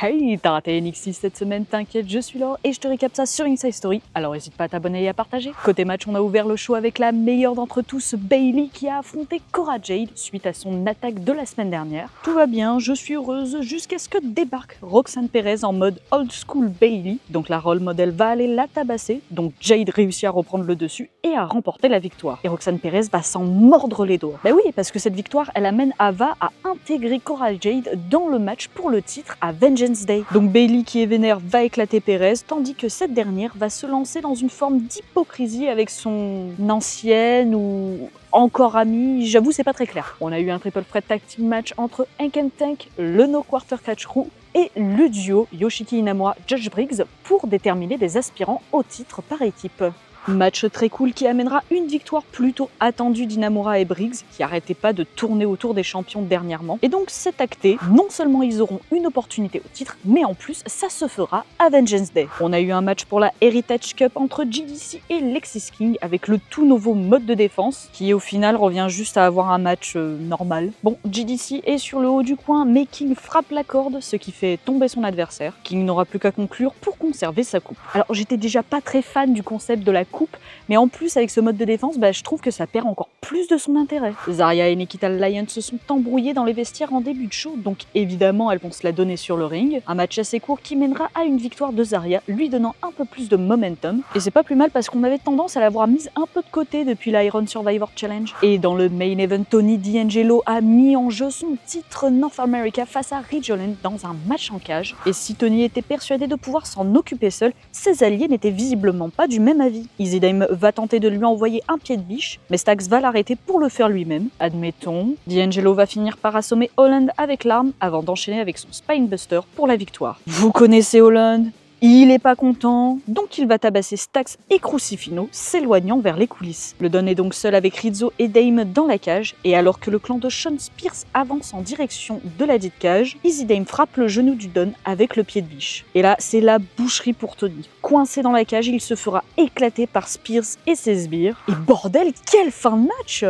Hey, t'as raté NXT cette semaine, t'inquiète, je suis là et je te récap ça sur Inside Story, alors n'hésite pas à t'abonner et à partager. Côté match, on a ouvert le show avec la meilleure d'entre tous, Bayley, qui a affronté Cora Jade suite à son attaque de la semaine dernière. Tout va bien, je suis heureuse jusqu'à ce que débarque Roxanne Perez en mode old school Bayley, donc la role model va aller la tabasser, donc Jade réussit à reprendre le dessus et à remporter la victoire. Et Roxanne Perez va s'en mordre les doigts. Bah oui, parce que cette victoire, elle amène Ava à intégrer Cora Jade dans le match pour le titre à Vengeance Day. Donc Bayley qui est vénère va éclater Perez, tandis que cette dernière va se lancer dans une forme d'hypocrisie avec son ancienne ou encore amie, j'avoue c'est pas très clair. On a eu un triple threat tag team match entre Hank and Tank, le No Quarter Catch Crew et le duo Yoshiki Inamura Judge Briggs pour déterminer des aspirants au titre par équipe. Match très cool qui amènera une victoire plutôt attendue d'Inamura et Briggs, qui arrêtaient pas de tourner autour des champions dernièrement. Et donc c'est acté, non seulement ils auront une opportunité au titre, mais en plus ça se fera à Vengeance Day. On a eu un match pour la Heritage Cup entre GDC et Lexis King avec le tout nouveau mode de défense, qui au final revient juste à avoir un match normal. Bon, GDC est sur le haut du coin, mais King frappe la corde, ce qui fait tomber son adversaire. King n'aura plus qu'à conclure pour conserver sa coupe. Alors j'étais déjà pas très fan du concept de la coupe, mais en plus avec ce mode de défense, je trouve que ça perd encore plus de son intérêt. Zarya et Nikita Lyons se sont embrouillés dans les vestiaires en début de show, donc évidemment elles vont se la donner sur le ring. Un match assez court qui mènera à une victoire de Zarya, lui donnant un peu plus de momentum. Et c'est pas plus mal parce qu'on avait tendance à l'avoir mise un peu de côté depuis l'Iron Survivor Challenge. Et dans le main event, Tony D'Angelo a mis en jeu son titre North America face à Ridge Holland dans un match en cage. Et si Tony était persuadé de pouvoir s'en occuper seul, ses alliés n'étaient visiblement pas du même avis. Easy Dame va tenter de lui envoyer un pied de biche, mais Stax va l'arrêter pour le faire lui-même. Admettons. D'Angelo va finir par assommer Holland avec l'arme avant d'enchaîner avec son Spinebuster pour la victoire. Vous connaissez Holland? Il est pas content, donc il va tabasser Stax et Crucifino, s'éloignant vers les coulisses. Le Don est donc seul avec Rizzo et Dame dans la cage, et alors que le clan de Sean Spears avance en direction de la dite cage, Easy Dame frappe le genou du Don avec le pied de biche. Et là, c'est la boucherie pour Tony. Coincé dans la cage, il se fera éclater par Spears et ses sbires. Et bordel, quelle fin de match!